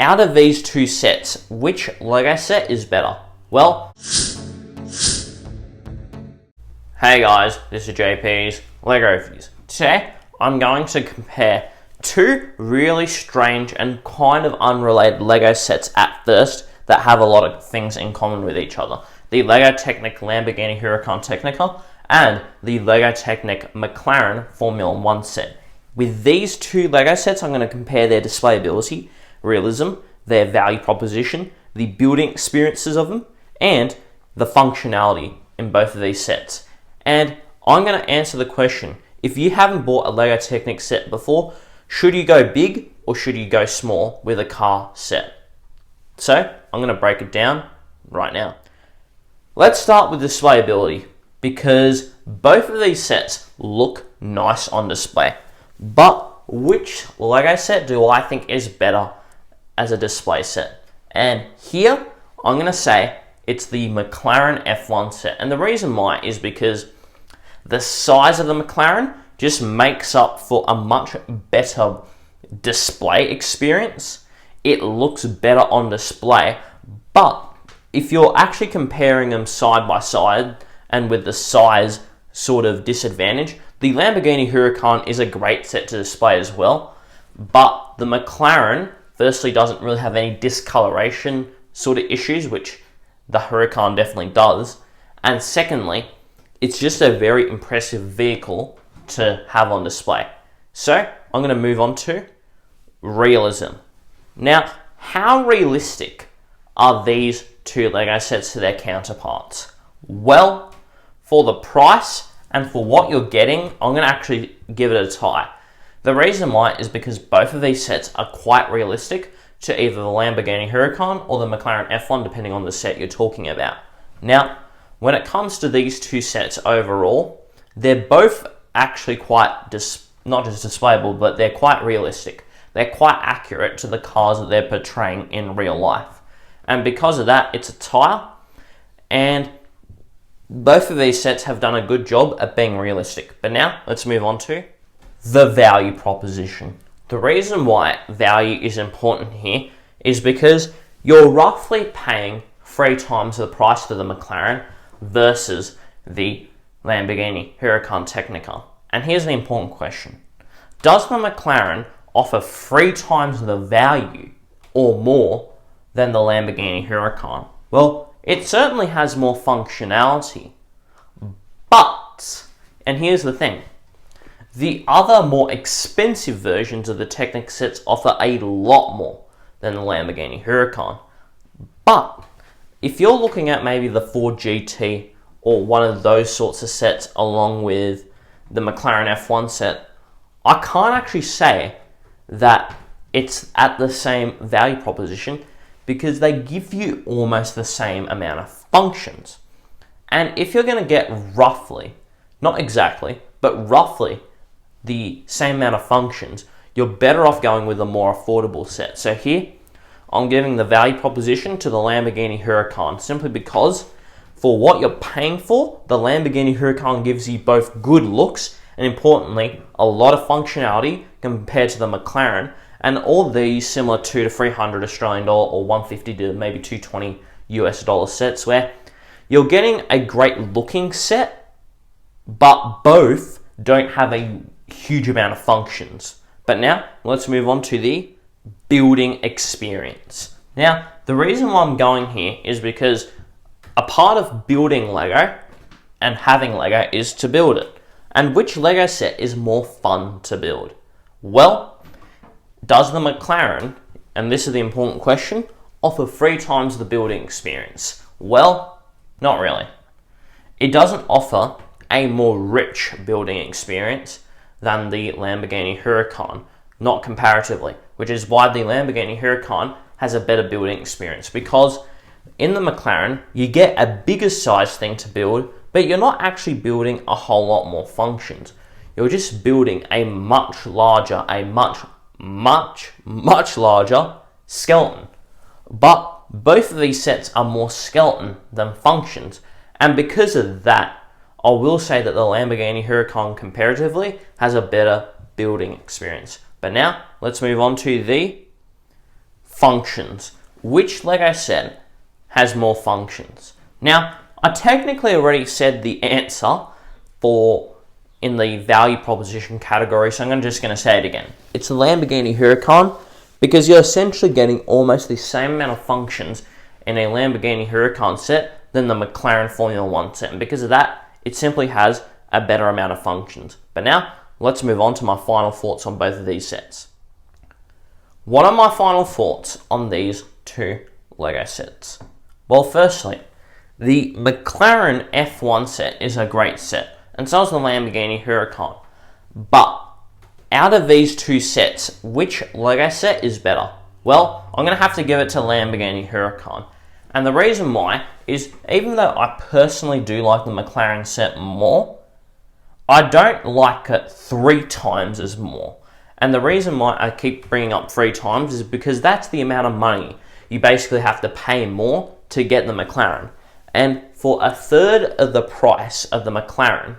out of these two sets, which Lego set is better? Well, hey guys, this is JP's Lego Reviews. Today, I'm going to compare two really strange and kind of unrelated Lego sets at first that have a lot of things in common with each other. The Lego Technic Lamborghini Huracan Technica and the Lego Technic McLaren Formula 1 set. With these two Lego sets, I'm going to compare their displayability, realism, their value proposition, the building experiences of them, and the functionality in both of these sets. And I'm going to answer the question, if you haven't bought a Lego Technic set before, should you go big or should you go small with a car set? So, I'm going to break it down right now. Let's start with displayability, because both of these sets look nice on display. But which Lego set do I think is better as a display set? And here, I'm going to say it's the McLaren F1 set. And the reason why is because the size of the McLaren just makes up for a much better display experience. It looks better on display, but if you're actually comparing them side by side and with the size sort of disadvantage, the Lamborghini Huracan is a great set to display as well, but the McLaren firstly doesn't really have any discoloration sort of issues, which the Huracan definitely does, and secondly, it's just a very impressive vehicle to have on display. So I'm going to move on to realism. Now, how realistic are these two Lego sets to their counterparts? Well, for the price and for what you're getting, I'm going to actually give it a tie. The reason why is because both of these sets are quite realistic to either the Lamborghini Huracan or the McLaren F1, depending on the set you're talking about. Now, when it comes to these two sets overall, they're both actually quite, not just displayable, but they're quite realistic. They're quite accurate to the cars that they're portraying in real life. And because of that, it's a tie. And both of these sets have done a good job at being realistic. But now, let's move on to the value proposition. The reason why value is important here is because you're roughly paying 3 times the price for the McLaren versus the Lamborghini Huracan Technica. And here's the important question. Does the McLaren offer 3 times the value or more than the Lamborghini Huracan? Well, it certainly has more functionality, but, and here's the thing, the other more expensive versions of the Technic sets offer a lot more than the Lamborghini Huracan. But if you're looking at maybe the Ford GT or one of those sorts of sets along with the McLaren F1 set, I can't actually say that it's at the same value proposition because they give you almost the same amount of functions. And if you're going to get roughly, not exactly, but roughly the same amount of functions, you're better off going with a more affordable set. So here, I'm giving the value proposition to the Lamborghini Huracan simply because for what you're paying for, the Lamborghini Huracan gives you both good looks and importantly, a lot of functionality compared to the McLaren, and all these similar 200 to 300 Australian dollar or 150 to maybe 220 US dollar sets where you're getting a great looking set, but both don't have a huge amount of functions. But now, let's move on to the building experience. Now, the reason why I'm going here is because a part of building Lego and having Lego is to build it. And which Lego set is more fun to build? Well, does the McLaren, and this is the important question, offer 3 times the building experience? Well, not really. It doesn't offer a more rich building experience than the Lamborghini Huracan, not comparatively, which is why the Lamborghini Huracan has a better building experience, because in the McLaren, you get a bigger size thing to build, but you're not actually building a whole lot more functions. You're just building a much larger, much larger skeleton. But both of these sets are more skeleton than functions. And because of that, I will say that the Lamborghini Huracan comparatively has a better building experience. But now, let's move on to the functions. Which Lego set has more functions? Now, I technically already said the answer in the value proposition category, so I'm just going to say it again. It's the Lamborghini Huracan, because you're essentially getting almost the same amount of functions in a Lamborghini Huracan set than the McLaren Formula 1 set, and because of that, it simply has a better amount of functions. But now, let's move on to my final thoughts on both of these sets. What are my final thoughts on these two Lego sets? Well, firstly, the McLaren F1 set is a great set, and so is the Lamborghini Huracan. But out of these two sets, which Lego set is better? Well, I'm going to have to give it to Lamborghini Huracan. And the reason why is, even though I personally do like the McLaren set more, I don't like it 3 times as more. And the reason why I keep bringing up 3 times is because that's the amount of money you basically have to pay more to get the McLaren. And for a third of the price of the McLaren,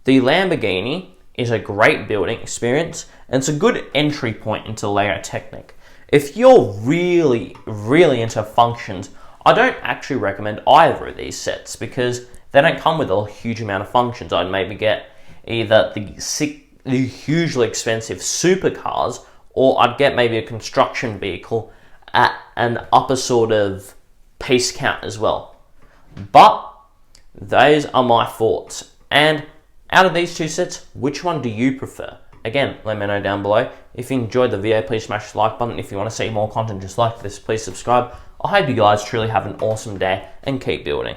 the Lamborghini is a great building experience, and it's a good entry point into Lego Technic. If you're really, really into functions, I don't actually recommend either of these sets because they don't come with a huge amount of functions. I'd maybe get either the hugely expensive supercars, or I'd get maybe a construction vehicle at an upper sort of piece count as well. But those are my thoughts. And out of these two sets, which one do you prefer? Again, let me know down below. If you enjoyed the video, please smash the like button. If you want to see more content just like this, please subscribe. I hope you guys truly have an awesome day and keep building.